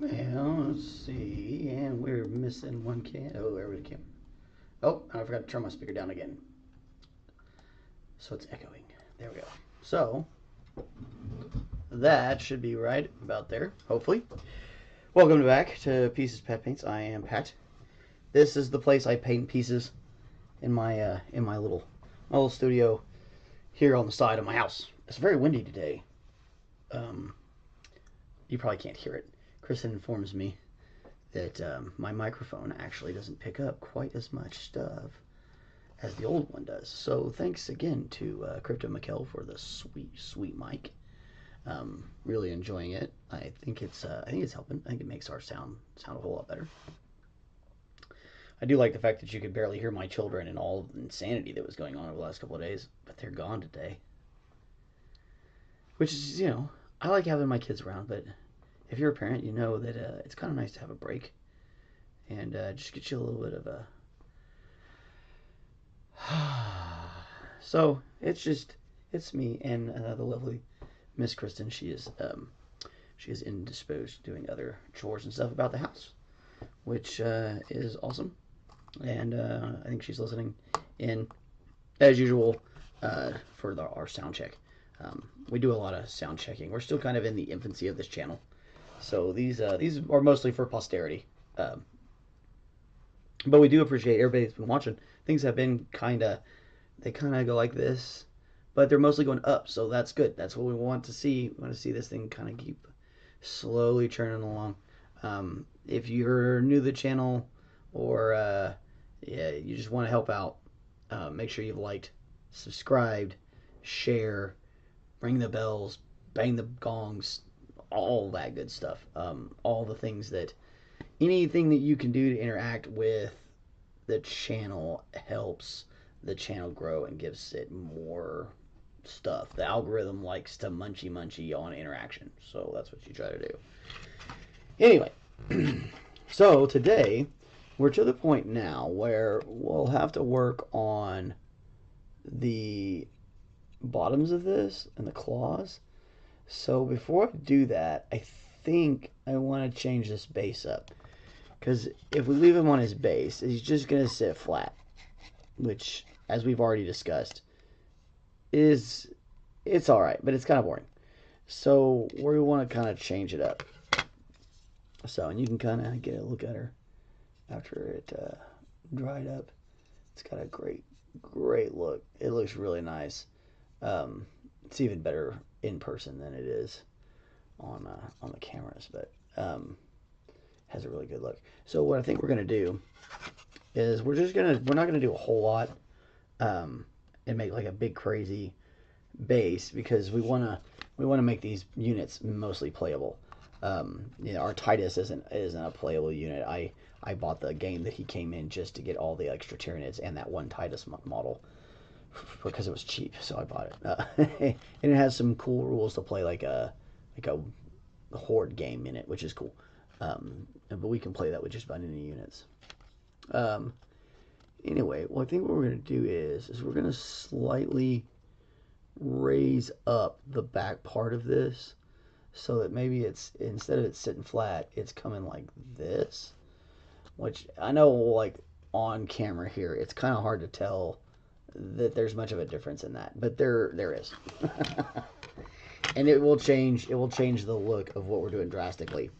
Well, let's see. And we're missing one can. Oh, there we go. Oh, and I forgot to turn my speaker down again. So it's echoing. There we go. So that should be right about there, hopefully. Welcome back to Pieces Pet Paints. I am Pat. This is the place I paint pieces in my little studio here on the side of my house. It's very windy today. You probably can't hear it. Kristen informs me that my microphone actually doesn't pick up quite as much stuff as the old one does. So thanks again to Crypto Mikkel for the sweet mic. Really enjoying it. I think it's helping. I think it makes our sound a whole lot better. I do like the fact that you could barely hear my children and all the insanity that was going on over the last couple of days, but they're gone today. Which is, I like having my kids around, but if you're a parent, you know that it's kind of nice to have a break and just get you a little bit of a. So it's me and the lovely Miss Kristen. She is indisposed, doing other chores and stuff about the house, which is awesome. And I think she's listening in as usual for our sound check. We do a lot of sound checking. We're still kind of in the infancy of this channel, so these are mostly for posterity. But we do appreciate everybody that's been watching. Things have been they kind of go like this, but they're mostly going up, so that's good. That's what we want to see. We want to see this thing kind of keep slowly churning along. If you're new to the channel, or you just want to help out, make sure you've liked, subscribed, share, ring the bells, bang the gongs, all that good stuff. All the things anything that you can do to interact with the channel helps the channel grow and gives it more stuff. The algorithm likes to munchy on interaction, so that's what you try to do. Anyway, so today we're to the point now where we'll have to work on the bottoms of this and the claws. So before I do that, I think I want to change this base up, because if we leave him on his base, he's just going to sit flat, which, as we've already discussed, it's all right, but it's kind of boring. So we want to kind of change it up. So, and you can kind of get a look at her after it dried up. It's got a great look. It looks really nice. It's even better in person than it is on the cameras, but has a really good look. So what I think we're gonna do is we're not gonna do a whole lot and make like a big crazy base, because we wanna make these units mostly playable. Our Titus isn't a playable unit. I bought the game that he came in just to get all the extra Tyranids and that one Titus model because it was cheap, so I bought it. And it has some cool rules to play, like a horde game in it, which is cool. But we can play that with just about any units. Anyway, well, I think what we're going to do is we're going to slightly raise up the back part of this, so that maybe it's, instead of it sitting flat, it's coming like this. Which I know, like, on camera here, it's kind of hard to tell that there's much of a difference in that, but there is. And it will change the look of what we're doing drastically.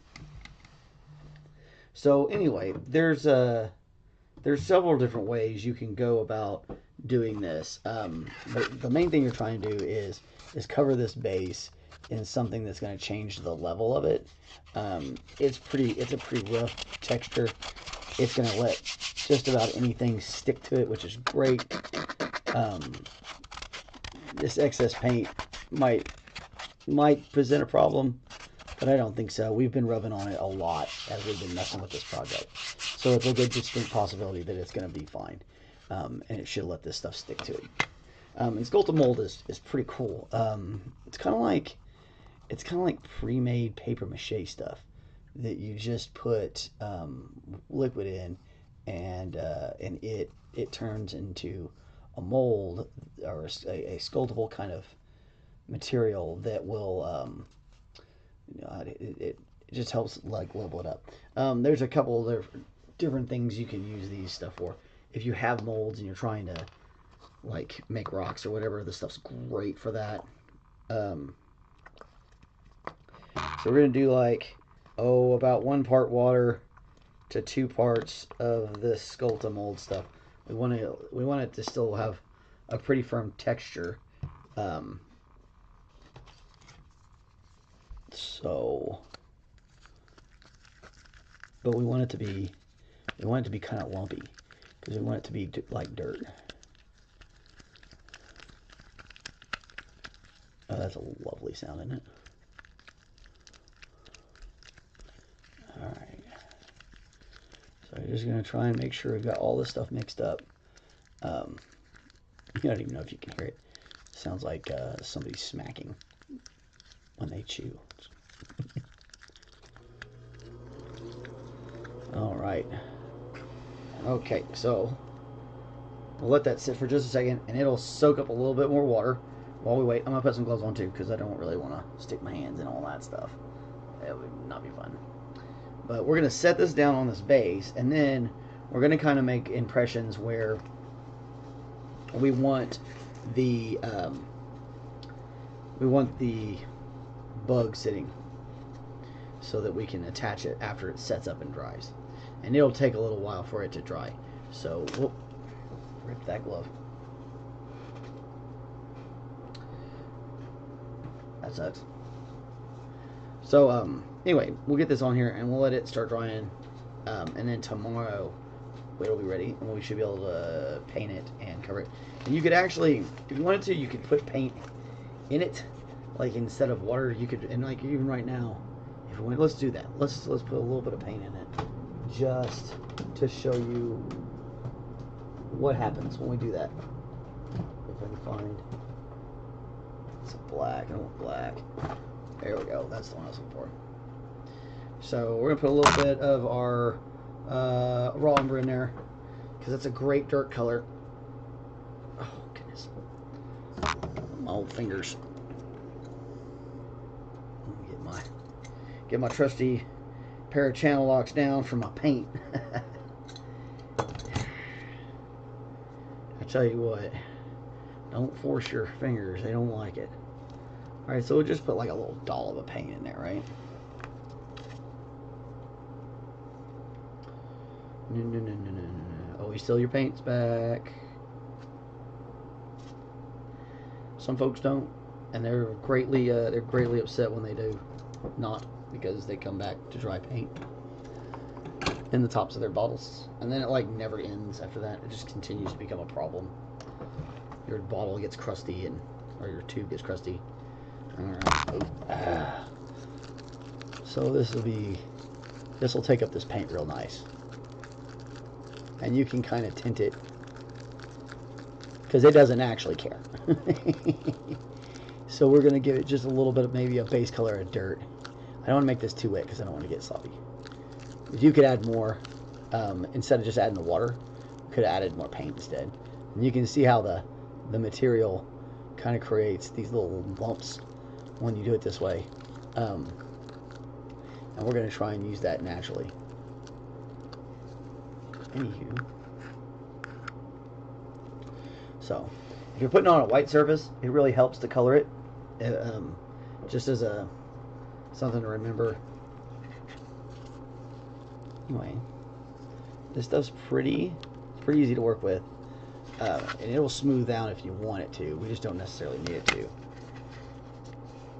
So anyway, there's several different ways you can go about doing this. But the main thing you're trying to do is cover this base in something that's going to change the level of it. It's a pretty rough texture. It's going to let just about anything stick to it, which is great. This excess paint might present a problem, but I don't think so. We've been rubbing on it a lot as we've been messing with this project. So it's a good, distinct possibility that it's going to be fine. And it should let this stuff stick to it. And Sculptamold is pretty cool. It's kind of like pre-made paper mache stuff that you just put liquid in, and it turns into a mold, or a sculptable kind of material that will it just helps like level it up. There's a couple of different things you can use these stuff for. If you have molds and you're trying to like make rocks or whatever, this stuff's great for that. So we're gonna do like about 1 part water to 2 parts of this Sculptamold stuff. We want it to still have a pretty firm texture. But we want it to be kind of lumpy because we want it to be like dirt. Oh, that's a lovely sound, isn't it? All right. So I'm just gonna try and make sure we've got all this stuff mixed up. You don't even know if you can hear it. It sounds like somebody smacking when they chew. All right. Okay, so we'll let that sit for just a second, and it'll soak up a little bit more water while we wait. I'm gonna put some gloves on too because I don't really want to stick my hands in all that stuff. It would not be fun. But we're gonna set this down on this base, and then we're gonna kind of make impressions where we want the bug sitting, so that we can attach it after it sets up and dries. And it'll take a little while for it to dry. So we'll rip that glove. That sucks. So anyway, we'll get this on here and we'll let it start drying. And then tomorrow it'll be ready and we should be able to paint it and cover it. And you could actually, if you wanted to, you could put paint in it, like instead of water. You could, and like even right now, if we want, let's do that. Let's put a little bit of paint in it, just to show you what happens when we do that. If I can find some black, I want black. There we go. That's the one I was looking for. So we're gonna put a little bit of our raw umber in there because that's a great dirt color. Oh goodness, my old fingers. Let me get my trusty pair of channel locks down for my paint. I tell you what, don't force your fingers; they don't like it. All right, so we'll just put like a little dollop of paint in there, right? No. Oh, you steal your paints back. Some folks don't, and they're greatly upset when they do not, because they come back to dry paint in the tops of their bottles, and then it like never ends after that. It just continues to become a problem. Your bottle gets crusty, or your tube gets crusty. All right. So this will take up this paint real nice. And you can kind of tint it because it doesn't actually care. So we're going to give it just a little bit of maybe a base color of dirt. I don't want to make this too wet because I don't want to get sloppy. If you could add more, instead of just adding the water, you could have added more paint instead. And you can see how the material kind of creates these little lumps when you do it this way. And we're going to try and use that naturally. Anywho, so if you're putting on a white surface, it really helps to color it. Just as something to remember. Anyway, this stuff's pretty easy to work with, and it'll smooth out if you want it to. We just don't necessarily need it to.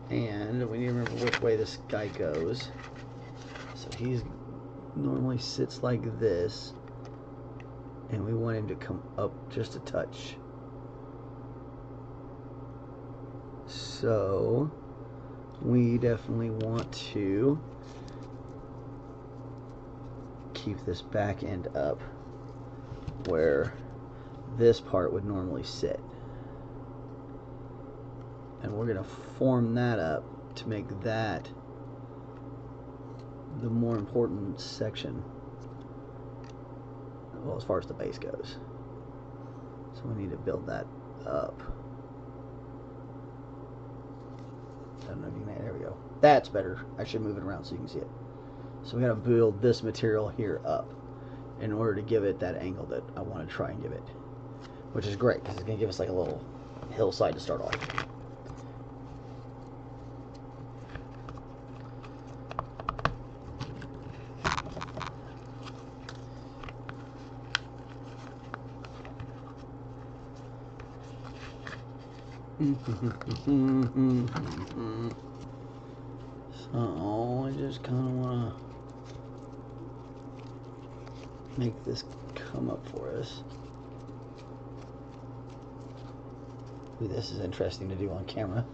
And we need to remember which way this guy goes. So he's normally sits like this. And we want him to come up just a touch. So we definitely want to keep this back end up where this part would normally sit. And we're going to form that up to make that the more important section. Well, as far as the base goes. So we need to build that up. I don't know if you can. There we go. That's better. I should move it around so you can see it. So we got to build this material here up in order to give it that angle that I want to try and give it, which is great because it's going to give us like a little hillside to start off. So I just kind of want to make this come up for us. Ooh, this is interesting to do on camera.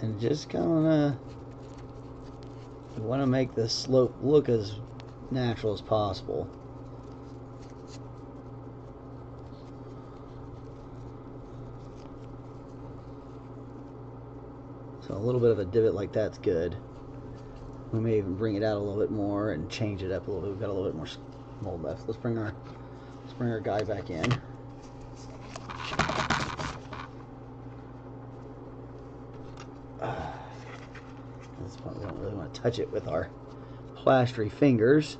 And just kind of want to make the slope look as natural as possible. So a little bit of a divot like that's good. We may even bring it out a little bit more and change it up a little bit. We've got a little bit more mold left. Let's bring our guy back in. At this point, we don't really want to touch it with our plastery fingers.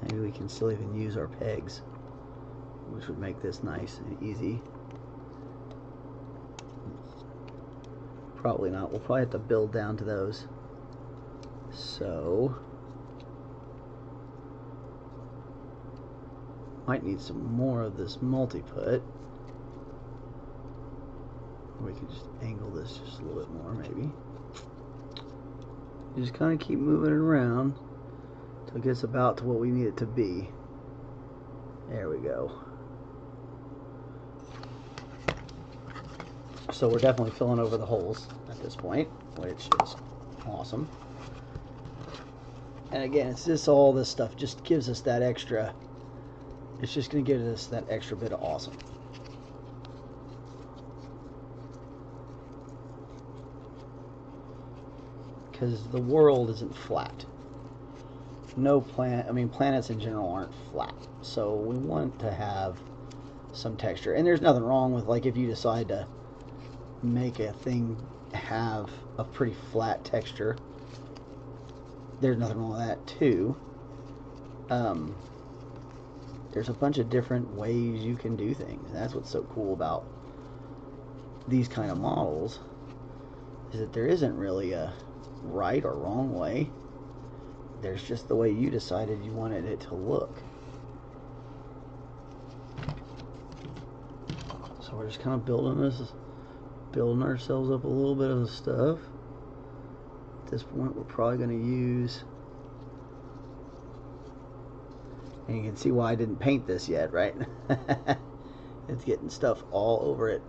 Maybe we can still even use our pegs, which would make this nice and easy. Probably not. We'll probably have to build down to those. So might need some more of this multi-put. We can just angle this just a little bit more, maybe. You just kind of keep moving it around till it gets about to what we need it to be. There we go. So we're definitely filling over the holes at this point, which is awesome. And again, it's just all this stuff just gives us that extra. It's just going to give us that extra bit of awesome. Because the world isn't flat. No planet, I mean planets in general aren't flat. So we want to have some texture. And there's nothing wrong with, like, if you decide to make a thing have a pretty flat texture, there's nothing wrong with that too. There's a bunch of different ways you can do things. That's what's so cool about these kind of models, is that there isn't really a right or wrong way. There's just the way you decided you wanted it to look. So we're just kind of building ourselves up a little bit of the stuff. At this point, we're probably going to use, and you can see why I didn't paint this yet, right? It's getting stuff all over it.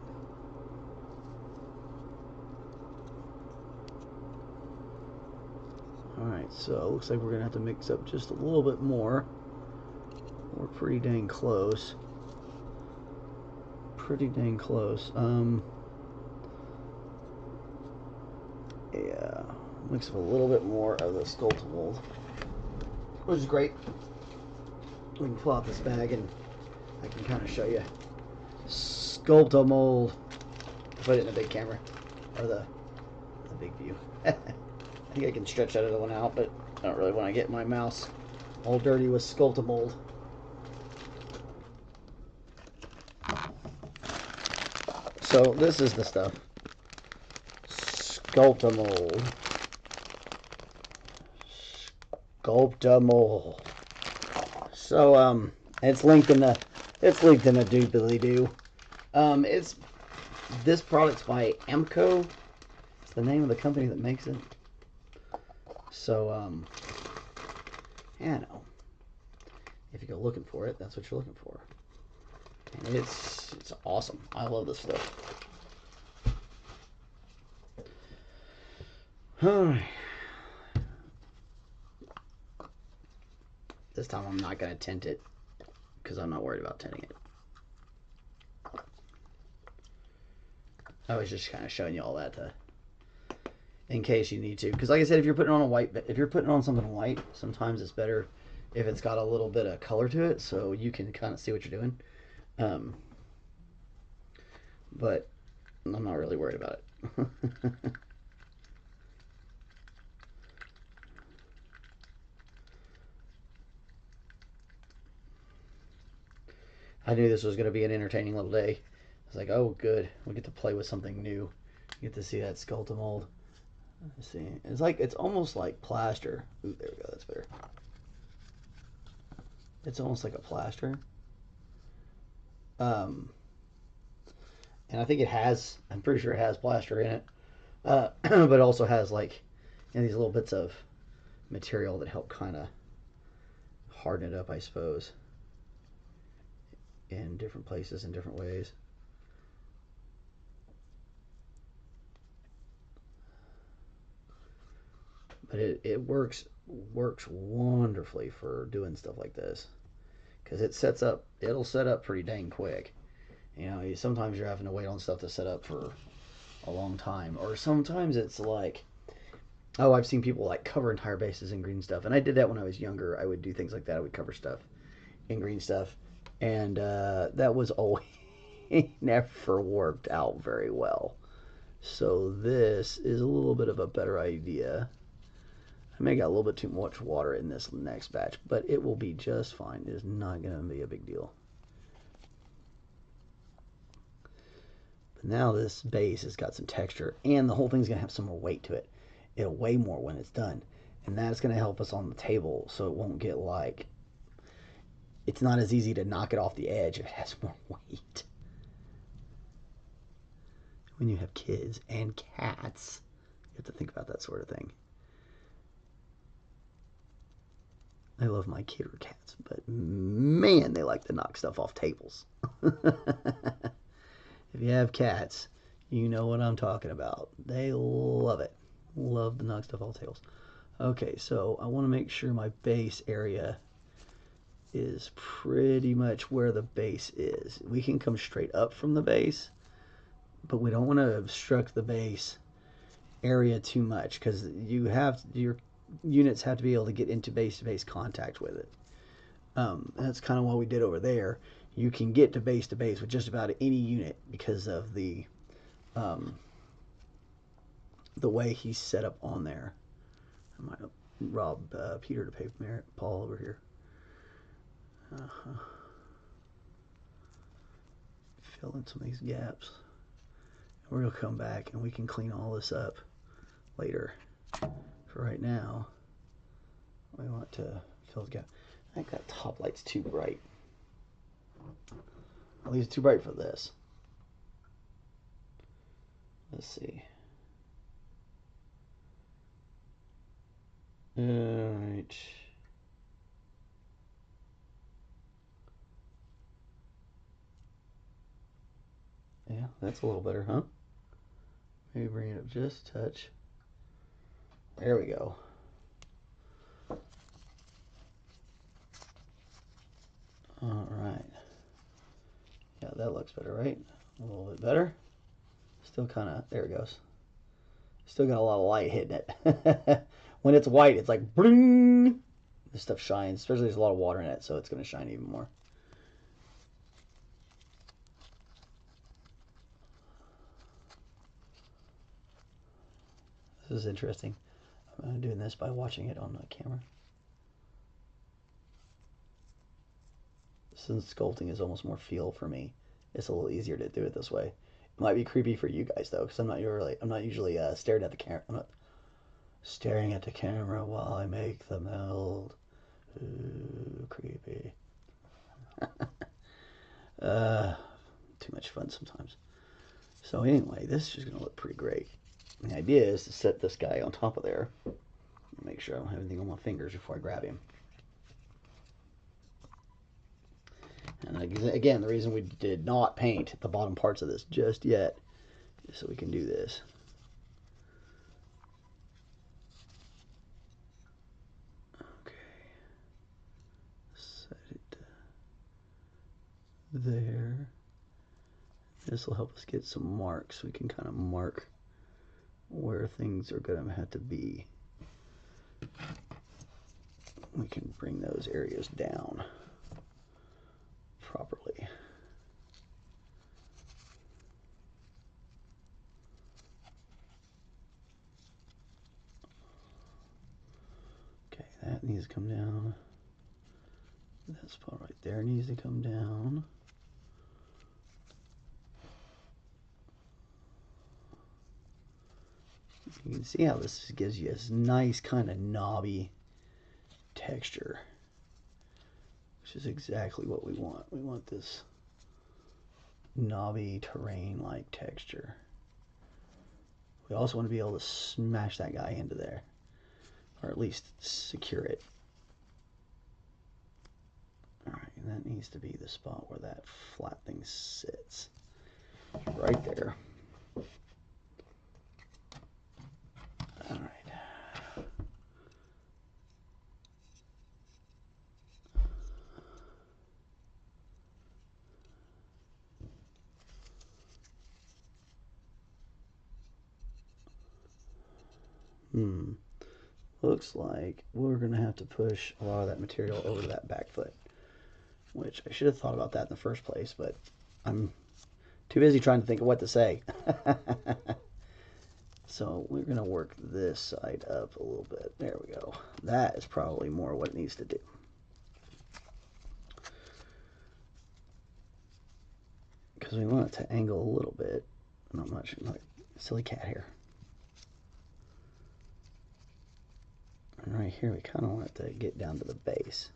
Alright, so it looks like we're going to have to mix up just a little bit more. We're pretty dang close. Pretty dang close. Yeah, mix up a little bit more of the Sculptamold, which is great. We can pull out this bag and I can kind of show you. Sculptamold. Put it in the big camera, or the big view. I think I can stretch that other one out, but I don't really want to get my mouse all dirty with Sculptamold. So this is the stuff. Sculptamold. Sculptamold. So it's linked in the doobly-doo. This product's by Amco. It's the name of the company that makes it. So yeah, no. If you go looking for it, that's what you're looking for. And it's awesome. I love this stuff. Alright. This time I'm not going to tint it because I'm not worried about tinting it. I was just kind of showing you all that in case you need to. Because like I said, if you're putting on a white, if you're putting on something white, sometimes it's better if it's got a little bit of color to it, so you can kind of see what you're doing. But I'm not really worried about it. I knew this was going to be an entertaining little day. I was like, oh, good. We get to play with something new. You get to see that Sculptamold. Let's see. It's almost like plaster. Ooh, there we go. That's better. It's almost like a plaster. And I think it has, I'm pretty sure it has plaster in it. But it also has like these little bits of material that help kind of harden it up, I suppose, in different places in different ways. But it works wonderfully for doing stuff like this, because it'll set up pretty dang quick. You know, sometimes you're having to wait on stuff to set up for a long time, or sometimes it's like, oh, I've seen people like cover entire bases in green stuff, and I did that when I was younger. I would do things like that. I would cover stuff in green stuff, and that was always never worked out very well. So this is a little bit of a better idea. I may got a little bit too much water in this next batch, but it will be just fine. It is not going to be a big deal. But now this base has got some texture, and the whole thing's going to have some more weight to it. It'll weigh more when it's done, and that's going to help us on the table, so it won't get like, it's not as easy to knock it off the edge if it has more weight. When you have kids and cats, you have to think about that sort of thing. I love my killer cats, but man, they like to knock stuff off tables. If you have cats, you know what I'm talking about. They love it. Love to knock stuff off tables. Okay, so I want to make sure my base area is pretty much where the base is. We can come straight up from the base, but we don't want to obstruct the base area too much, because your units have to be able to get into base-to-base contact with it. That's kind of what we did over there. You can get to base with just about any unit because of the way he's set up on there. I might rob Peter to pay Paul over here. Fill in some of these gaps. We're going to come back and we can clean all this up later. For right now, we want to fill the gap. I think that top light's too bright. At least it's too bright for this. Let's see. Alright. Yeah, that's a little better, huh? Maybe bring it up just a touch. There we go. Alright. Yeah, that looks better, right? A little bit better. Still kind of, there it goes. Still got a lot of light hitting it. When it's white, it's like, bling! This stuff shines, especially there's a lot of water in it, so it's going to shine even more. This is interesting. I'm doing this by watching it on the camera. Since sculpting is almost more feel for me, it's a little easier to do it this way. It might be creepy for you guys though, because I'm not usually staring at the camera. I'm not staring at the camera while I make the meld. Ooh, creepy. Too much fun sometimes. So anyway, this is just gonna look pretty great. The idea is to set this guy on top of there. Make sure I don't have anything on my fingers before I grab him. And again, the reason we did not paint the bottom parts of this just yet is so we can do this. Okay. Set it there. This will help us get some marks. We can kind of mark where things are going to have to be. We can bring those areas down properly. Okay, that needs to come down. That spot right there needs to come down. You can see how this gives you this nice kind of knobby texture, which is exactly what we want. We want this knobby terrain-like texture. We also want to be able to smash that guy into there, or at least secure it. Alright, and that needs to be the spot where that flat thing sits. Right there. Alright. Looks like we're going to have to push a lot of that material over to that back foot, which I should have thought about that in the first place, but I'm too busy trying to think of what to say. So we're going to work this side up a little bit. There we go. That is probably more what it needs to do. Because we want it to angle a little bit. Not much, like a silly cat here. And right here we kind of want it to get down to the base.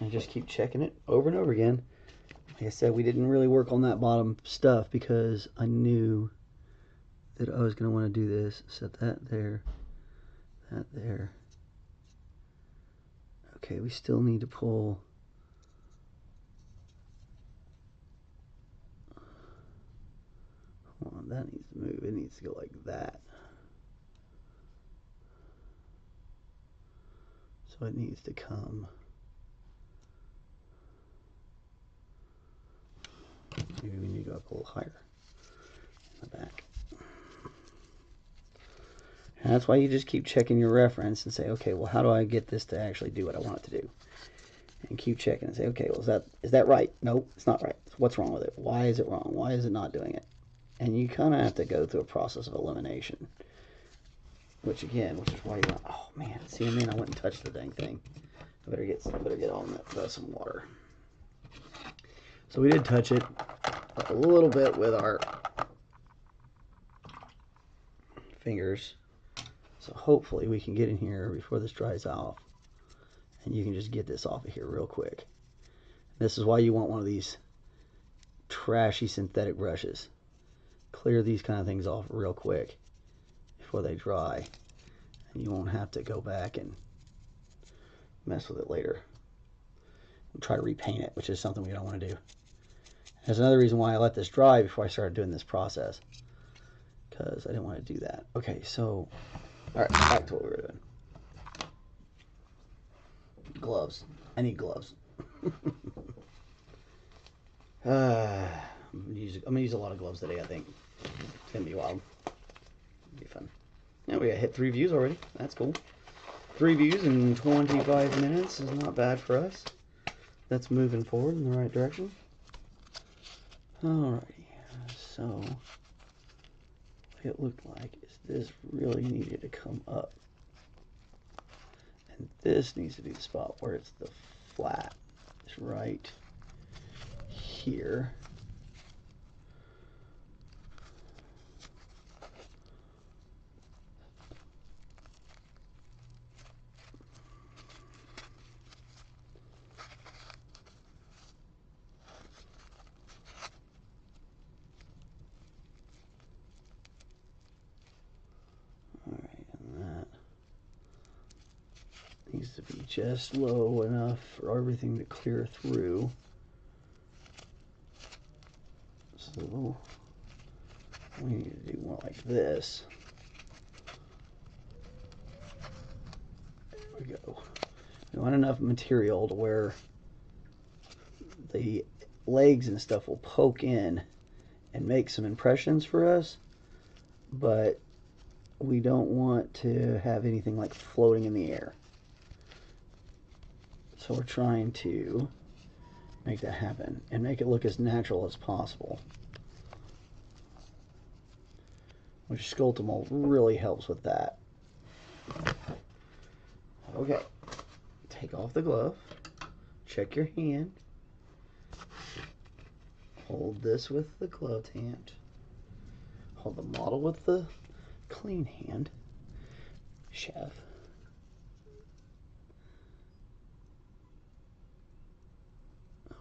And just keep checking it over and over again. Like I said, we didn't really work on that bottom stuff because I knew that I was going to want to do this. Set that there, that there. Okay, we still need to pull. Hold on, that needs to move. It needs to go like that. So it needs to come. Maybe we need to go up a little higher in the back. And that's why you just keep checking your reference and say, okay, well, how do I get this to actually do what I want it to do? And keep checking and say, okay, well, is that right? No, it's not right. So what's wrong with it? Why is it wrong? Why is it not doing it? And you kind of have to go through a process of elimination, which is why you want. Oh man, see, I mean, I went and touched the dang thing. I better get on that some water. So we did touch it a little bit with our fingers. So hopefully we can get in here before this dries off, and you can just get this off of here real quick. This is why you want one of these trashy synthetic brushes. Clear these kind of things off real quick before they dry, and you won't have to go back and mess with it later and try to repaint it, which is something we don't want to do. That's another reason why I let this dry before I started doing this process, because I didn't want to do that. Okay, so alright, back to what we were doing. Gloves. I need gloves. I'm gonna use a lot of gloves today, I think. It's gonna be wild. It'll be fun. Now we hit 3 views already. That's cool. 3 views in 25 minutes is not bad for us. That's moving forward in the right direction. Alrighty. So what it looked like is this really needed to come up. And this needs to be the spot where it's the flat. It's right here. Needs to be just low enough for everything to clear through. So We need to do more like this. There we go. We want enough material to where the legs and stuff will poke in and make some impressions for us, but we don't want to have anything like floating in the air. So we're trying to make that happen and make it look as natural as possible, which Sculptamold really helps with that. Okay, take off the glove, check your hand, hold this with the gloved hand, hold the model with the clean hand, chef.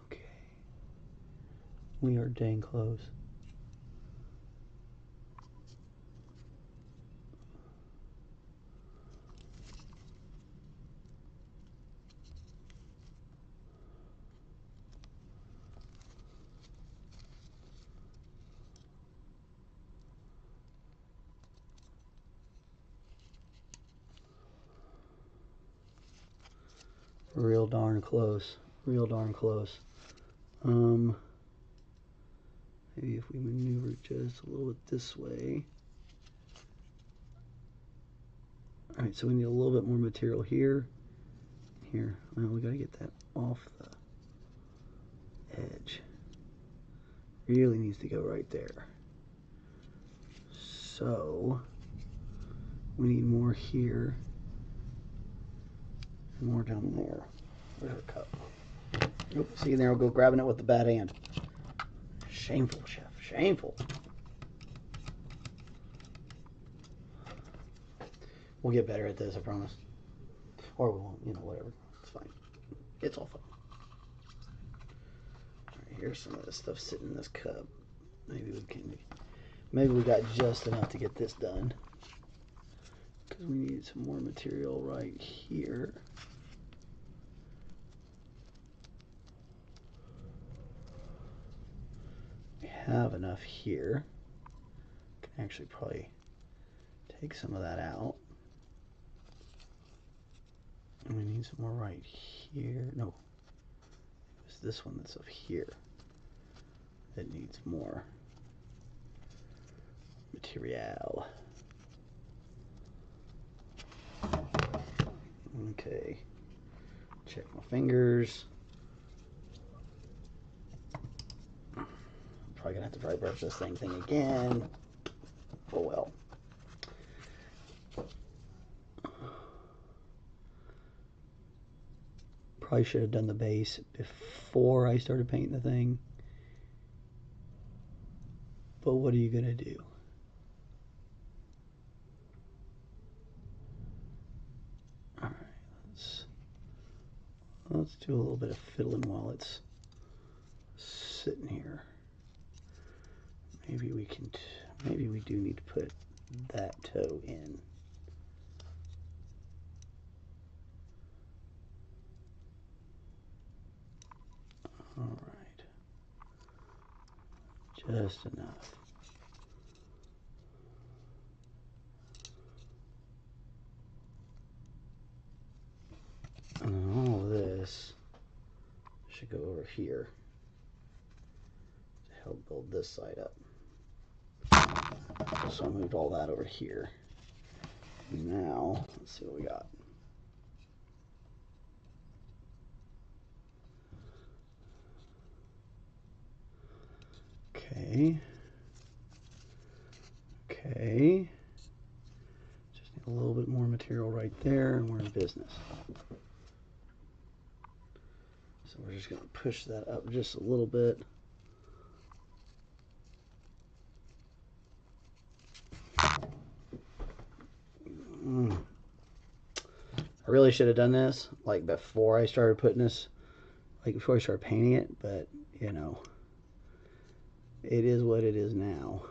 Okay, we are dang close. Real darn close. Real darn close. Maybe if we maneuver just a little bit this way. Alright, so we need a little bit more material here. Here. Well, we gotta get that off the edge. Really needs to go right there. So we need more here. More down there. Where's our cup? Oops, see there, I'll go grabbing it with the bad hand. Shameful, chef. Shameful. We'll get better at this, I promise. Or we won't, you know, whatever. It's fine. It's all fun. Alright, here's some of this stuff sitting in this cup. Maybe we got just enough to get this done. Because we need some more material right here. We have enough here. Can actually probably take some of that out. And we need some more right here. No, it's this one that's up here that needs more material. Okay, check my fingers. Probably gonna have to dry brush this thing again. Oh well. Probably should have done the base before I started painting the thing. But what are you gonna do? Alright, let's do a little bit of fiddling while it's sitting here. Maybe we can, maybe we do need to put that toe in. All right, just enough. And all of this should go over here to help build this side up. So I moved all that over here. Now, let's see what we got. Okay. Okay. Just need a little bit more material right there and we're in business. So we're just going to push that up just a little bit. I really should have done this like before I started putting this, like before I started painting it, but you know, it is what it is now.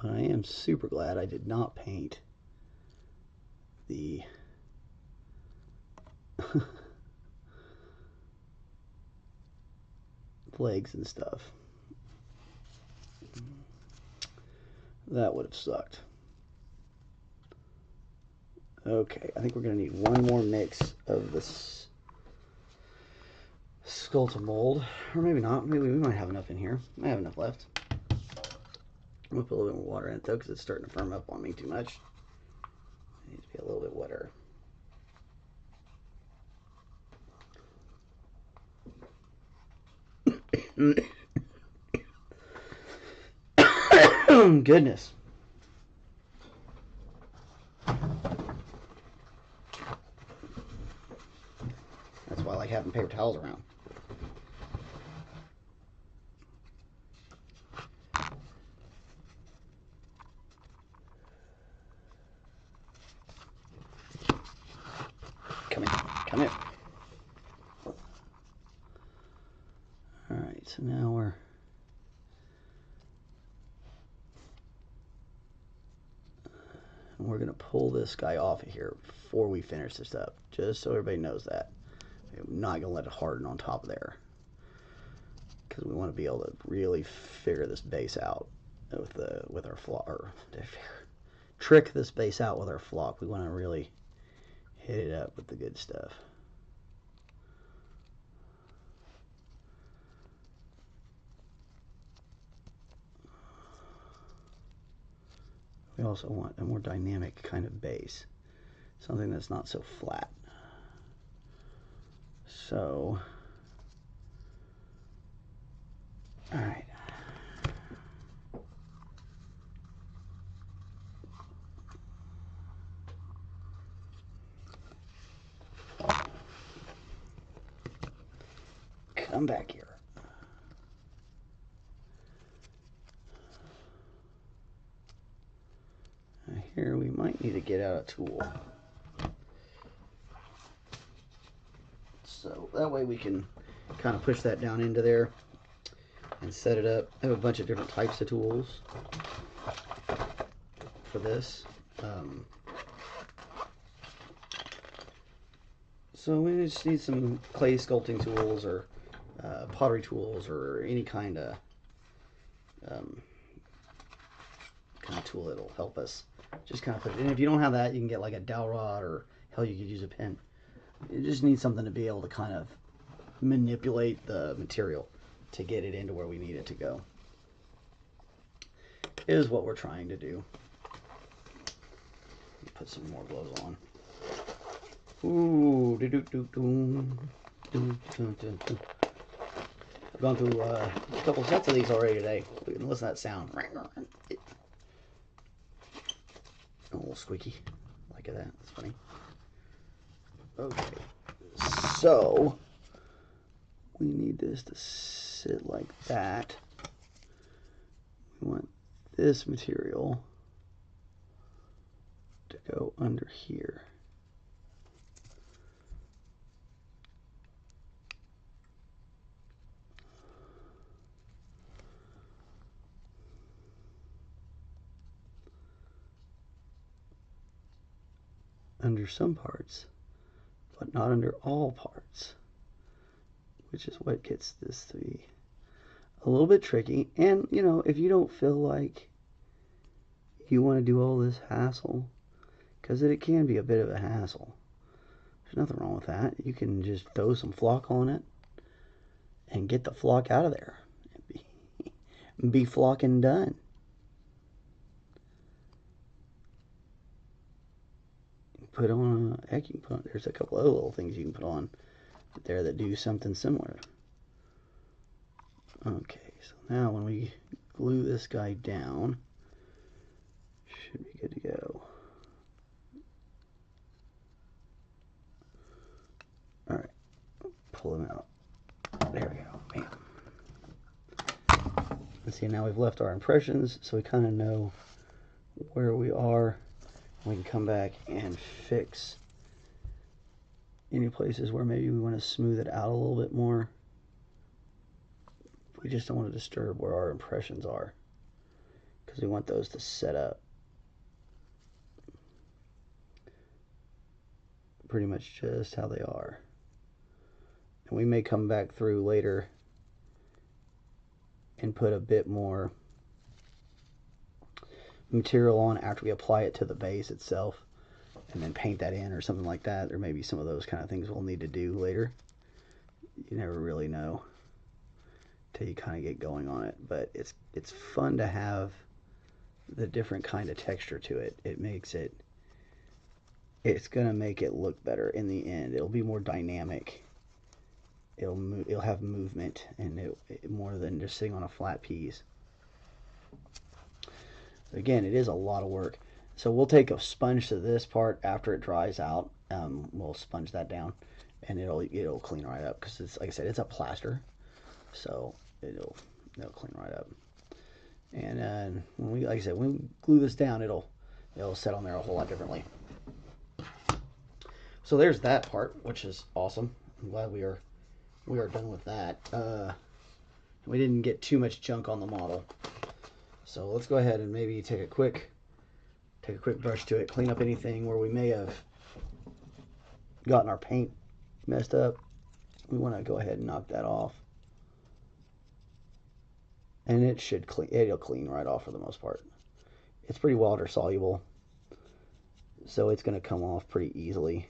But I am super glad I did not paint the legs and stuff. That would have sucked. Okay, I think we're going to need one more mix of this Sculptamold. Or maybe not. Maybe we might have enough in here. I have enough left. I'm going to put a little bit more water in it, though, because it's starting to firm up on me too much. It needs to be a little bit wetter. Goodness. That's why I like having paper towels around. Come in. Come in. Alright, so now we're going to pull this guy off of here before we finish this up, just so everybody knows that. I'm not going to let it harden on top of there, because we want to be able to really figure this base out with our flock, or trick this base out with our flock. We want to really hit it up with the good stuff. We also want a more dynamic kind of base, something that's not so flat. So, all right. Come back here. Here we might need to get out a tool. So that way we can kind of push that down into there and set it up. I have a bunch of different types of tools for this. So we just need some clay sculpting tools, or pottery tools, or any kind of tool that'll help us. Just kind of put it in. If you don't have that, you can get like a dowel rod, or hell, you could use a pen. You just need something to be able to kind of manipulate the material to get it into where we need it to go, is what we're trying to do. Put some more gloves on. Ooh, I've gone through a couple sets of these already today. We can listen to that sound. A little squeaky. Like that. That's funny. Okay. So we need this to sit like that. We want this material to go under here. Under some parts, but not under all parts, which is what gets this to be a little bit tricky. And you know, if you don't feel like you want to do all this hassle, because it can be a bit of a hassle, there's nothing wrong with that. You can just throw some flock on it and get the flock out of there and be flocking done. Put on, heck, you can put on, there's a couple other little things you can put on there that do something similar. Okay, so now when we glue this guy down, should be good to go. Alright, pull him out. There we go. Bam. Let's see, now we've left our impressions, so we kind of know where we are. We can come back and fix any places where maybe we want to smooth it out a little bit more. We just don't want to disturb where our impressions are, because we want those to set up pretty much just how they are. And we may come back through later and put a bit more material on after we apply it to the base itself, and then paint that in or something like that. There may be some of those kind of things we'll need to do later. You never really know till you kind of get going on it, but it's fun to have the different kind of texture to it. It's gonna make it look better in the end. It'll be more dynamic. It'll have movement, and more than just sitting on a flat piece. Again, it is a lot of work. So we'll take a sponge to this part after it dries out. We'll sponge that down, and it'll clean right up, because it's, like I said, it's a plaster, so it'll clean right up. And when we, like I said, when we glue this down, it'll set on there a whole lot differently. So there's that part, which is awesome. I'm glad we are done with that. We didn't get too much junk on the model. So let's go ahead and maybe take a quick brush to it, clean up anything where we may have gotten our paint messed up. We want to go ahead and knock that off. And it'll clean right off for the most part. It's pretty water soluble, so it's going to come off pretty easily.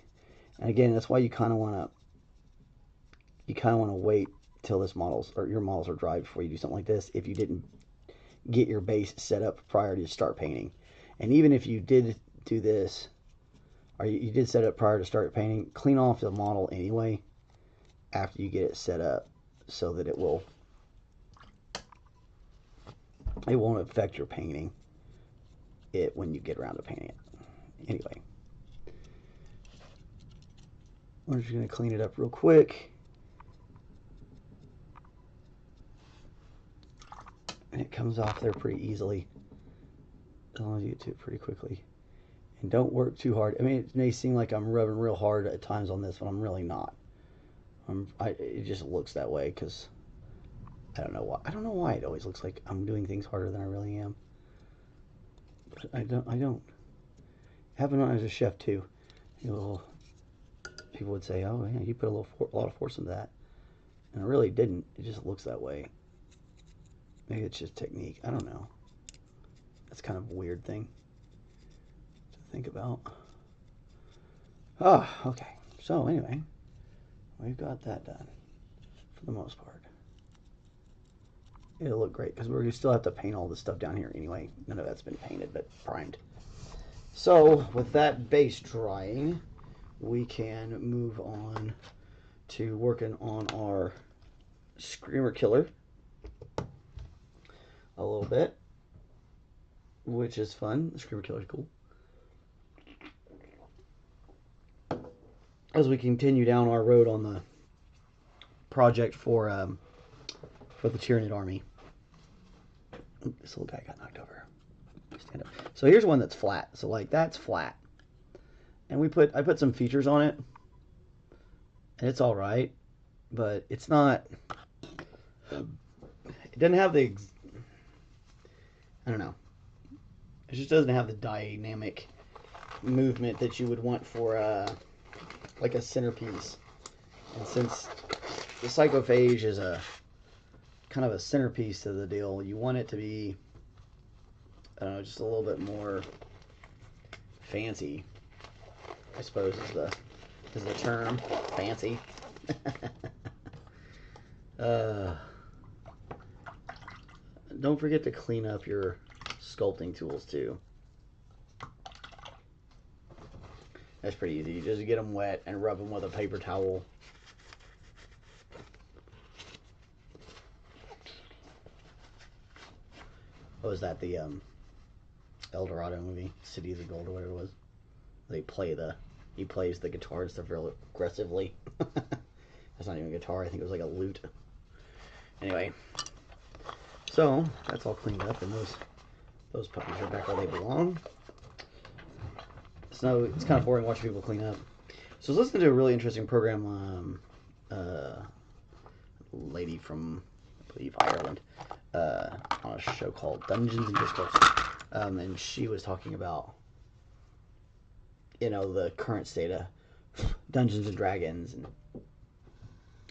And again, that's why you kind of want to wait till your models are dry before you do something like this, if you didn't get your base set up prior to start painting. And even if you did do this, or you did set up prior to start painting, clean off the model anyway after you get it set up, so that it won't affect your painting when you get around to painting it. Anyway, we're just going to clean it up real quick. And it comes off there pretty easily, as long as you get to it pretty quickly. And don't work too hard. I mean, it may seem like I'm rubbing real hard at times on this, but I'm really not. It just looks that way because I don't know why. I don't know why it always looks like I'm doing things harder than I really am. But I don't. Having on as a chef too, people would say, "Oh, yeah, you put a lot of force into that," and I really didn't. It just looks that way. Maybe it's just technique. I don't know. That's kind of a weird thing to think about. Oh, okay. So anyway, we've got that done for the most part. It'll look great because we still have to paint all this stuff down here anyway. None of that's been painted, but primed. So with that base drying, we can move on to working on our Screamer Killer a little bit, which is fun. The Screamer Killer is cool. As we continue down our road on the project for the Tyranid army. This little guy got knocked over. Stand up. So here's one that's flat. So like that's flat, and I put some features on it, and it's all right, but it's not. It doesn't have the. I don't know. It just doesn't have the dynamic movement that you would want for like a centerpiece. And since the Psychophage is a kind of a centerpiece to the deal, you want it to be, I don't know, just a little bit more fancy, I suppose is the term. Fancy. Don't forget to clean up your sculpting tools too. That's pretty easy. You just get them wet and rub them with a paper towel. What was that? The El Dorado movie, Cities of Gold or whatever it was. He plays the guitar and stuff real aggressively. That's not even a guitar. I think it was like a lute. Anyway, so that's all cleaned up, and those puppies are back where they belong. So it's kind of boring watching people clean up. So I was listening to a really interesting program. Lady from, I believe, Ireland, on show called Dungeons and Discourse, and she was talking about, you know, the current state of Dungeons and Dragons, and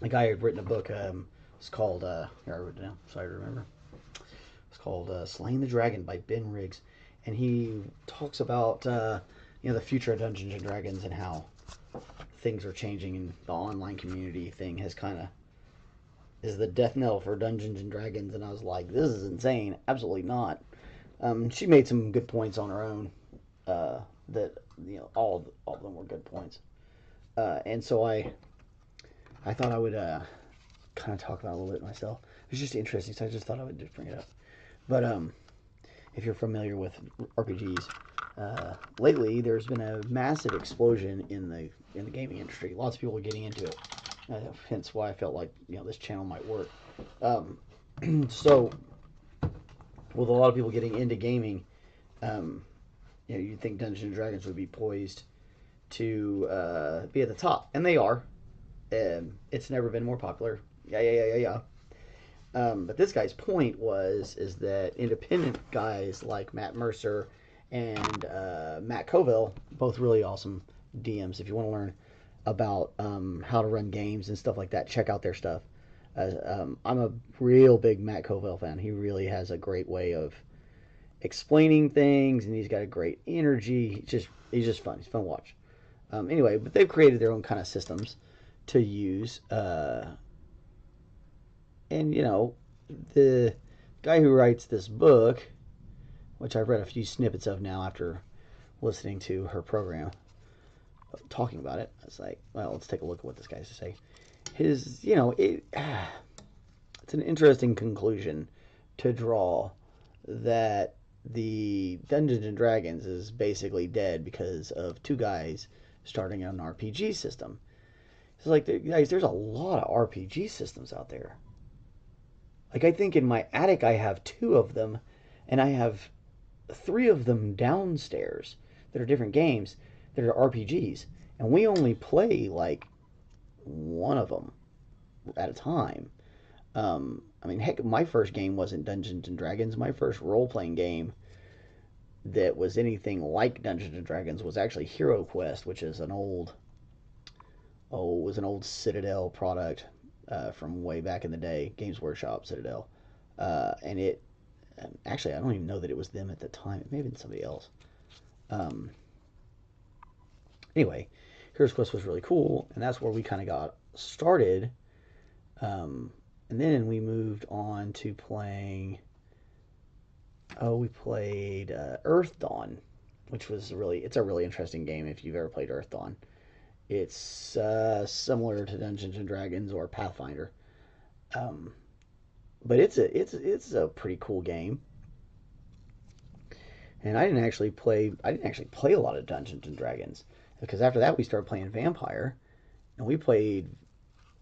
a guy had written a book. It's called here, I wrote it down so I remember. It's called Slaying the Dragon by Ben Riggs, and he talks about you know, the future of Dungeons and Dragons and how things are changing, and the online community thing has kind of is the death knell for Dungeons and Dragons. And I was like, this is insane. Absolutely not. She made some good points on her own. That, you know, all of them were good points. And so I thought I would kind of talk about it a little bit myself. It was just interesting, so I just thought I would just bring it up. But if you're familiar with RPGs, lately there's been a massive explosion in the gaming industry. Lots of people are getting into it. Hence why I felt like, you know, this channel might work. So with a lot of people getting into gaming, you know, you'd think Dungeons and Dragons would be poised to be at the top, and they are. It's never been more popular. Yeah. But this guy's point is that independent guys like Matt Mercer and Matt Covell, both really awesome DMs. If you want to learn about how to run games and stuff like that, check out their stuff. I'm a real big Matt Covell fan. He really has a great way of explaining things, and he's got a great energy. He's just fun. He's fun to watch. Anyway, but they've created their own kind of systems to use. And, you know, the guy who writes this book, which I've read a few snippets of now after listening to her program, talking about it, I was like, well, let's take a look at what this guy has to say. His, you know, it's an interesting conclusion to draw that the Dungeons and Dragons is basically dead because of two guys starting an RPG system. It's like, guys, there's a lot of RPG systems out there. Like, I think in my attic I have 2 of them, and I have 3 of them downstairs that are different games that are RPGs, and we only play like 1 of them at a time. I mean, heck, my first game wasn't Dungeons and Dragons. My first role-playing game that was anything like Dungeons and Dragons was actually Hero Quest, which is an old Citadel product from way back in the day, Games Workshop Citadel, and it actually, I don't even know that it was them at the time. It may have been somebody else. Anyway, Heroes Quest was really cool, and that's where we kind of got started. And then we moved on to playing. We played Earth Dawn, which was it's a really interesting game if you've ever played Earth Dawn. It's similar to Dungeons and Dragons or Pathfinder, but it's a pretty cool game. And I didn't actually play a lot of Dungeons and Dragons, because after that we started playing Vampire, and we played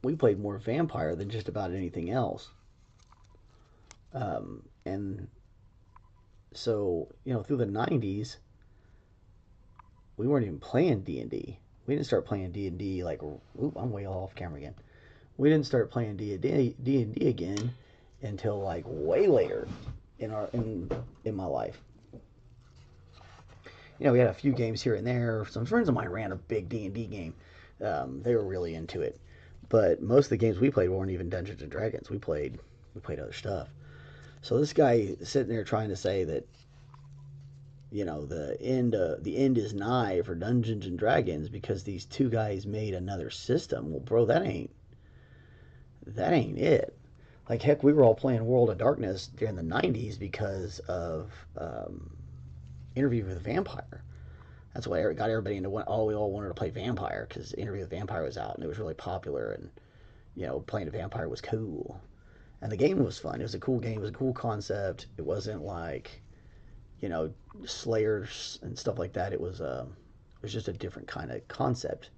more Vampire than just about anything else. And so, you know, through the 90s, we weren't even playing D&D. We didn't start playing D&D like, oop, I'm way off camera again. We didn't start playing D&D again until like way later in my life. You know, we had a few games here and there. Some friends of mine ran a big D&D game. They were really into it. But most of the games we played weren't even Dungeons and Dragons. We played other stuff. So this guy sitting there trying to say that, you know, the end is nigh for Dungeons and Dragons because these 2 guys made another system. Well, bro, that ain't it. Like, heck, we were all playing World of Darkness during the 90s because of Interview with a Vampire. That's why it got everybody into we all wanted to play Vampire, because Interview with a Vampire was out and it was really popular, and, you know, playing a vampire was cool. And the game was fun. It was a cool game. It was a cool concept. It wasn't like, you know, Slayers and stuff like that. It was just a different kind of concept.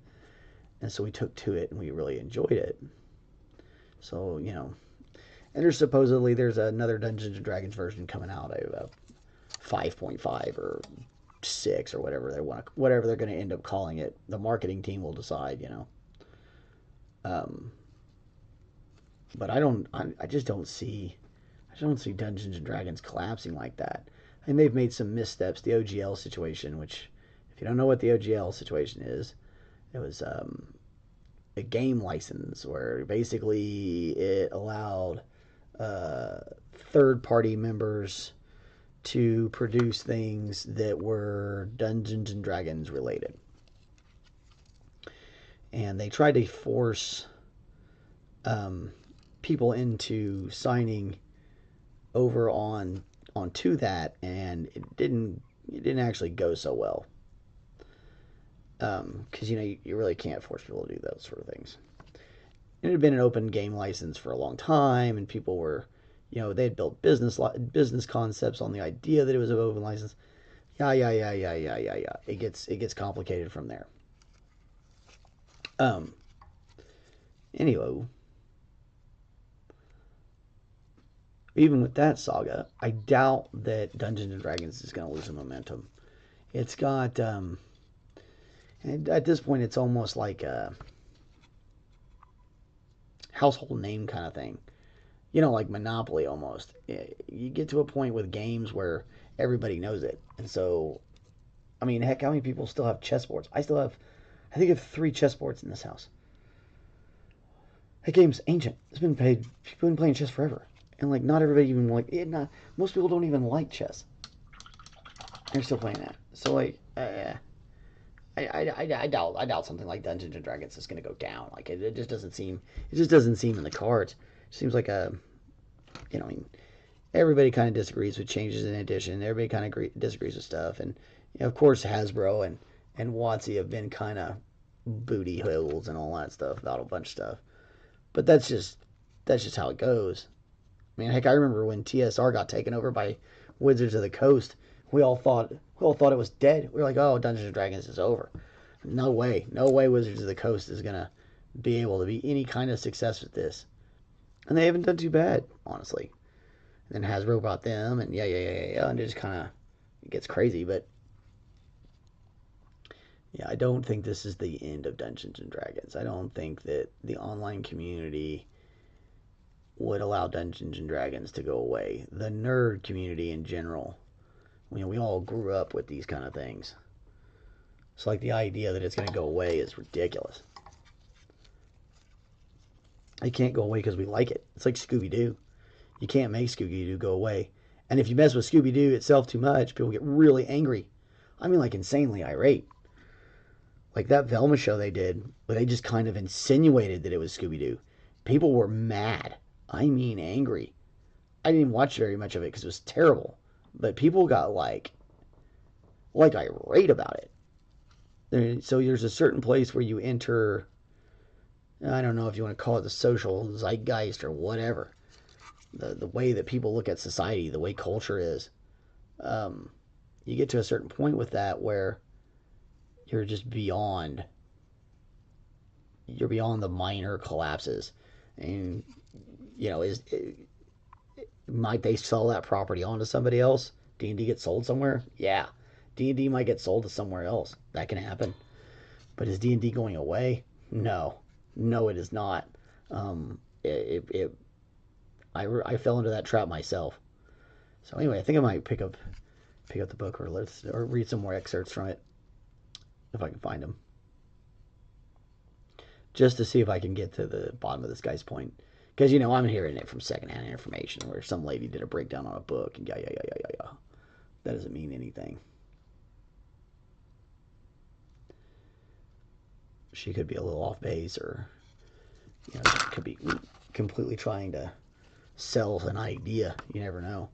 And so we took to it and we really enjoyed it. So, you know, and there's another Dungeons and Dragons version coming out, 5.5 or 6 or whatever they're going to end up calling it. The marketing team will decide, you know. But I just don't see I don't see Dungeons and Dragons collapsing like that. And they've made some missteps. The OGL situation, which, if you don't know what the OGL situation is, it was a game license where basically it allowed third-party members to produce things that were Dungeons and Dragons related. And they tried to force people into signing over onto that, and it didn't actually go so well. Because you really can't force people to do those sort of things. It had been an open game license for a long time, and people were, they had built business concepts on the idea that it was an open license. Yeah. It gets complicated from there. Anyway, even with that saga, I doubt that Dungeons and Dragons is going to lose some momentum. It's got, and at this point, it's almost like a household name kind of thing. Like Monopoly almost. You get to a point with games where everybody knows it. And so, I mean, heck, how many people still have chessboards? I think I have 3 chessboards in this house. That game's ancient. People have been playing chess forever. And, like, not everybody even like it. Most people don't even like chess. They're still playing that. So, like, I doubt something like Dungeons and Dragons is going to go down. Like, it just doesn't seem in the cards. It seems like everybody kind of disagrees with changes in edition. Everybody kind of disagrees with stuff. And, of course, Hasbro and WotC have been kind of booty holes and all that stuff about a bunch of stuff. But that's just how it goes. I mean, heck, I remember when TSR got taken over by Wizards of the Coast. We all thought it was dead. We were like, oh, Dungeons and Dragons is over. No way Wizards of the Coast is gonna be able to be any kind of success with this. And they haven't done too bad, honestly. And then Hasbro bought them, and yeah, and it just kind of gets crazy. But yeah, I don't think this is the end of Dungeons and Dragons. I don't think that the online community would allow Dungeons and Dragons to go away. The nerd community in general, we all grew up with these kind of things. So, like, the idea that it's going to go away is ridiculous. It can't go away because we like it. It's like Scooby-Doo. You can't make Scooby-Doo go away. And if you mess with Scooby-Doo itself too much, people get really angry. I mean, like, insanely irate. Like that Velma show they did, where they just kind of insinuated that it was Scooby-Doo. People were mad. I mean, angry. I didn't watch very much of it because it was terrible. But people got like irate about it. So there's a certain place where you enter, I don't know if you want to call it the social zeitgeist or whatever. The way that people look at society, the way culture is. You get to a certain point with that where you're just beyond the minor collapses. And, might they sell that property on to somebody else? D&D get sold somewhere? Yeah. D&D might get sold to somewhere else. That can happen. But is D&D going away? No. No, it is not. I fell into that trap myself. So anyway, I think I might pick up the book or read some more excerpts from it if I can find them, just to see if I can get to the bottom of this guy's point. Because I'm hearing it from secondhand information where some lady did a breakdown on a book and yeah. That doesn't mean anything. She could be a little off base, or could be completely trying to sell an idea. You never know.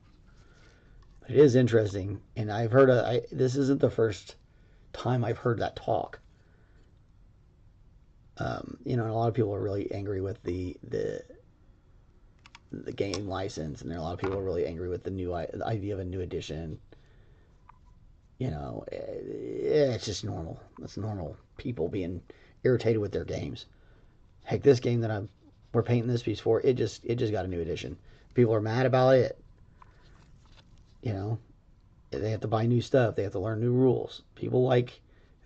But it is interesting, and I've heard this isn't the first time I've heard that talk. And a lot of people are really angry with the game license, and there are a lot of people are really angry with the idea of a new edition. It's just normal. It's normal. People being irritated with their games. Heck, this game that we're painting this piece for, it just got a new edition. People are mad about it. They have to buy new stuff. They have to learn new rules. People like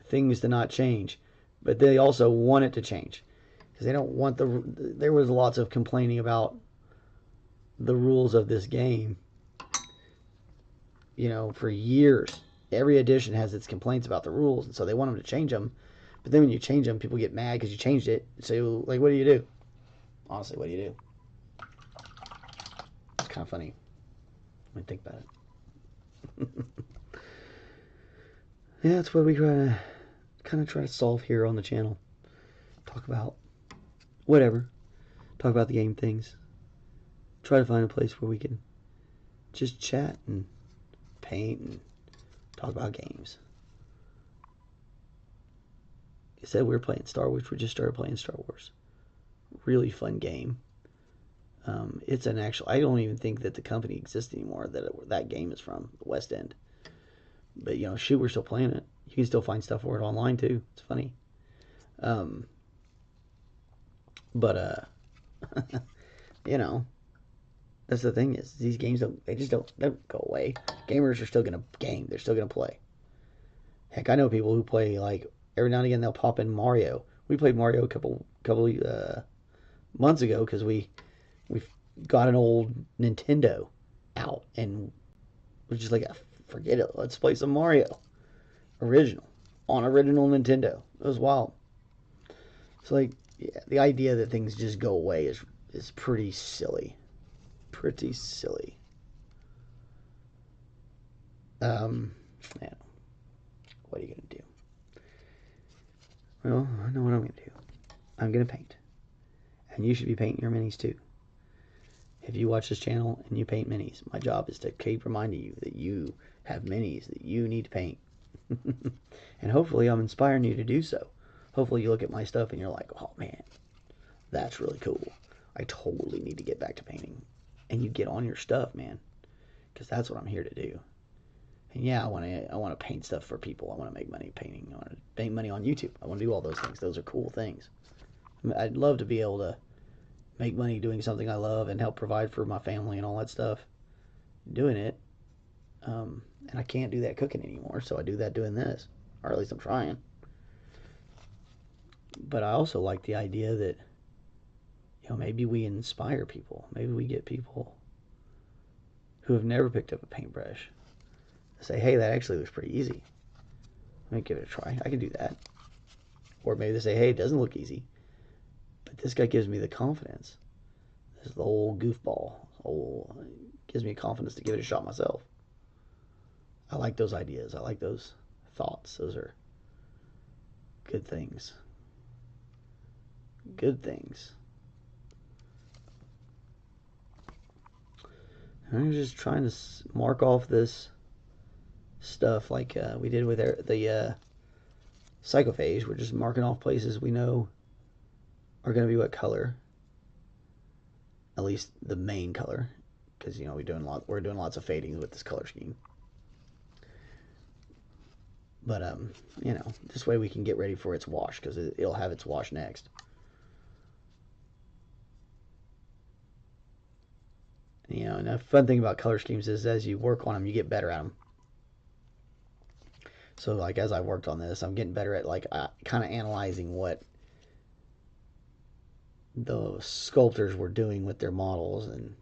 things to not change, but they also want it to change because they don't want there was lots of complaining about the rules of this game, you know, for years. Every edition has its complaints about the rules, and so they want them to change them. But then when you change them, people get mad because you changed it. So, like, what do you do? Honestly, what do you do? It's kind of funny when you think about it. Yeah, that's what we kind of try to solve here on the channel. Talk about whatever. Talk about the game things. Try to find a place where we can just chat and paint and talk about games. I said we were playing Star Wars. We just started playing Star Wars. Really fun game. It's an actual... I don't even think that the company exists anymore that game is from, the West End. But, you know, shoot, we're still playing it. You can still find stuff for it online, too. It's funny. You know, that's the thing is, these games don't go away. Gamers are still going to game. They're still going to play. Heck, I know people who play, like, every now and again they'll pop in Mario. We played Mario a couple months ago because we've got an old Nintendo out and we're just like, forget it, let's play some Mario original Nintendo. It was wild. So, like, yeah, the idea that things just go away is pretty silly. Pretty silly. Yeah. What are you gonna do? Well, I know what I'm gonna do. I'm gonna paint. And you should be painting your minis too. If you watch this channel and you paint minis, my job is to keep reminding you that you have minis that you need to paint. And hopefully I'm inspiring you to do so. Hopefully you look at my stuff and you're like, oh man, that's really cool. I totally need to get back to painting. And you get on your stuff, man. Because that's what I'm here to do. And yeah, I want to paint stuff for people. I want to make money painting. I want to make money on YouTube. I want to do all those things. Those are cool things. I'd love to be able to make money doing something I love and help provide for my family and all that stuff. Doing it. And I can't do that cooking anymore, so I do that doing this. Or at least I'm trying. But I also like the idea that, you know, maybe we inspire people. Maybe we get people who have never picked up a paintbrush to say, hey, that actually looks pretty easy. Let me give it a try. I can do that. Or maybe they say, hey, it doesn't look easy. But this guy gives me the confidence. This is the old goofball. Gives me confidence to give it a shot myself. I like those ideas. I like those thoughts. Those are good things. Good things. I'm just trying to mark off this stuff like we did with the psychophage. We're just marking off places we know are going to be what color. At least the main color. Because, you know, we're doing lots of fading with this color scheme. But, you know, this way we can get ready for its wash, because it'll have its wash next. You know, and the fun thing about color schemes is as you work on them, you get better at them. So, like, as I worked on this, I'm getting better at, like, kind of analyzing what the sculptors were doing with their models and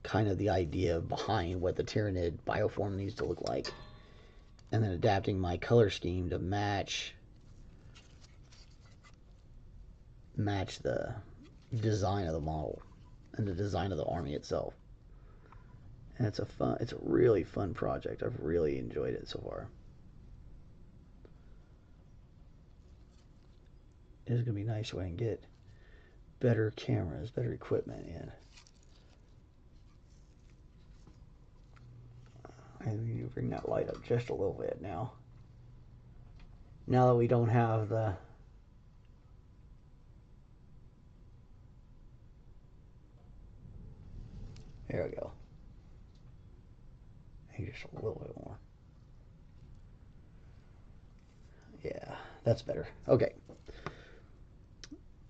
kind of the idea behind what the Tyranid bioform needs to look like. And then adapting my color scheme to match the design of the model and the design of the army itself. And it's a really fun project. I've really enjoyed it so far. It's going to be nice when I can get better cameras, better equipment in. I need to bring that light up just a little bit now. Now that we don't have the... There we go. Maybe just a little bit more. Yeah, that's better. Okay.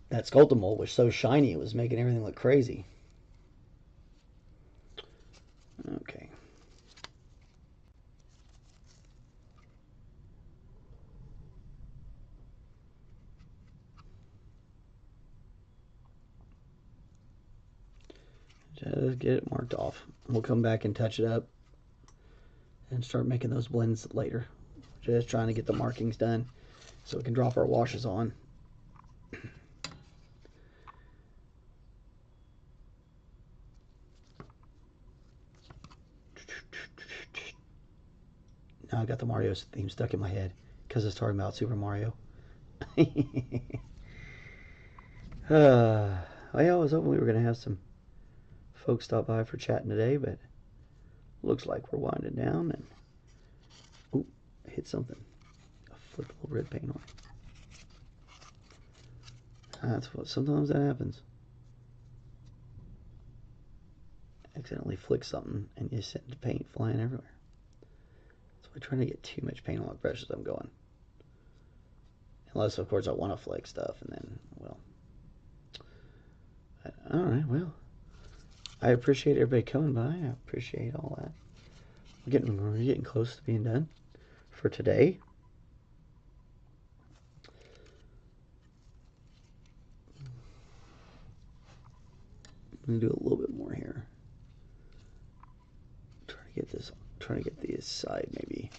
That Sculptamold was so shiny, it was making everything look crazy. Okay. Just get it marked off. We'll come back and touch it up and start making those blends later. Just trying to get the markings done so we can drop our washes on. Now I got the Mario theme stuck in my head because it's talking about Super Mario. Yeah, I was hoping we were going to have some folks stop by for chatting today, but looks like we're winding down. And ooh, I hit something. I flicked a little red paint on. That's what, sometimes that happens. Accidentally flick something and you send the paint flying everywhere. So I try to get too much paint on my brush as I'm going. Unless, of course, I want to flick stuff, and then, well. All right, well. I appreciate everybody coming by. I appreciate all that. We're getting close to being done for today. I'm gonna do a little bit more here. Trying to get this side maybe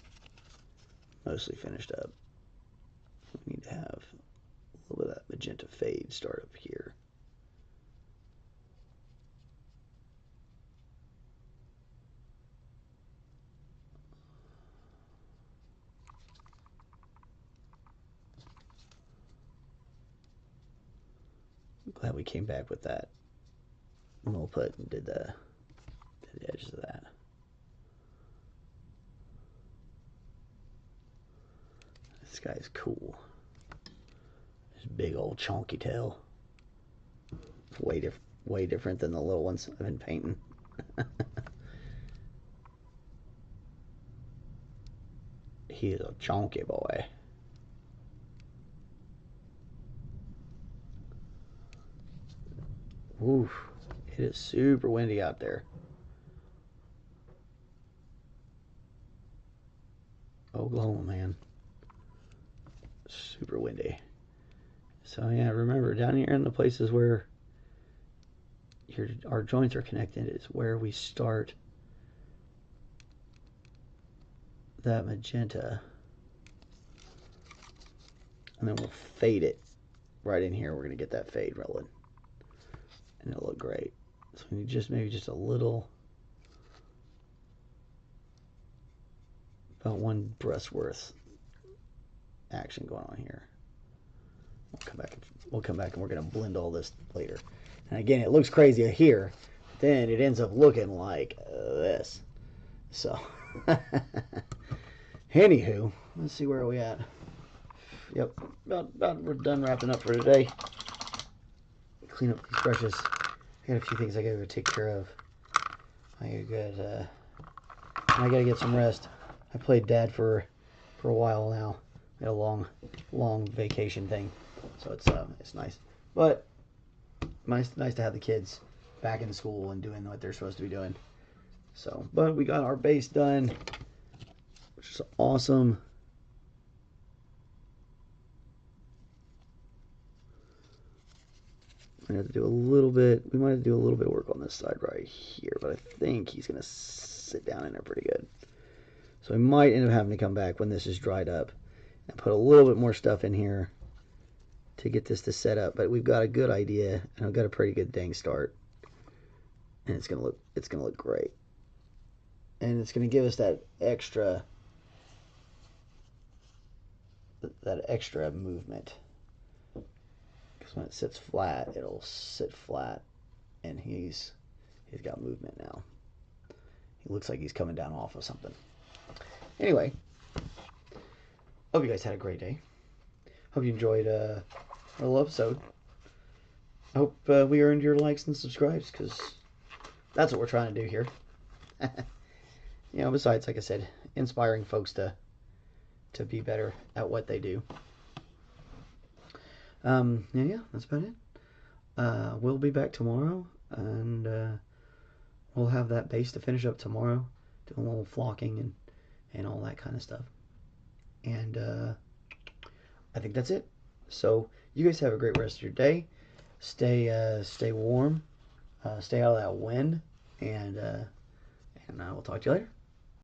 mostly finished up. We need to have a little bit of that magenta fade start up here. I'm glad we came back with that. And we'll put and did the edges of that. This guy's cool. His big old chonky tail. Way different than the little ones I've been painting. He is a chonky boy. Oof, it is super windy out there. Oklahoma, man. Super windy. So yeah, remember down here in the places where our joints are connected is where we start that magenta, and then we'll fade it right in here. We're gonna get that fade rolling, and it'll look great. So we need maybe just a little, about one breath's worth action going on here. We'll come back and we're gonna blend all this later. And again, it looks crazy here, but then it ends up looking like this. So, anywho, let's see where are we at. Yep, about we're done wrapping up for today. Clean up these brushes. I got a few things I gotta take care of. I gotta get some rest. I played dad for a while now. I had a long vacation thing, so it's nice. But nice to have the kids back in school and doing what they're supposed to be doing. So, but we got our base done, which is awesome. I have to do a little bit. We might have to do a little bit of work on this side right here, but I think he's gonna sit down in there pretty good. So we might end up having to come back when this is dried up and put a little bit more stuff in here to get this to set up. But we've got a good idea, and I've got a pretty good dang start, and it's gonna look great, and it's gonna give us that extra movement. Because when it sits flat, it'll sit flat, and he's got movement now. He looks like he's coming down off of something. Anyway, hope you guys had a great day. Hope you enjoyed a little episode. I hope we earned your likes and subscribes, because that's what we're trying to do here. Besides, like I said, inspiring folks to be better at what they do. Yeah, that's about it. We'll be back tomorrow, and we'll have that base to finish up tomorrow, doing a little flocking and all that kind of stuff. And I think that's it. So you guys have a great rest of your day. Stay warm. Stay out of that wind, and we'll talk to you later.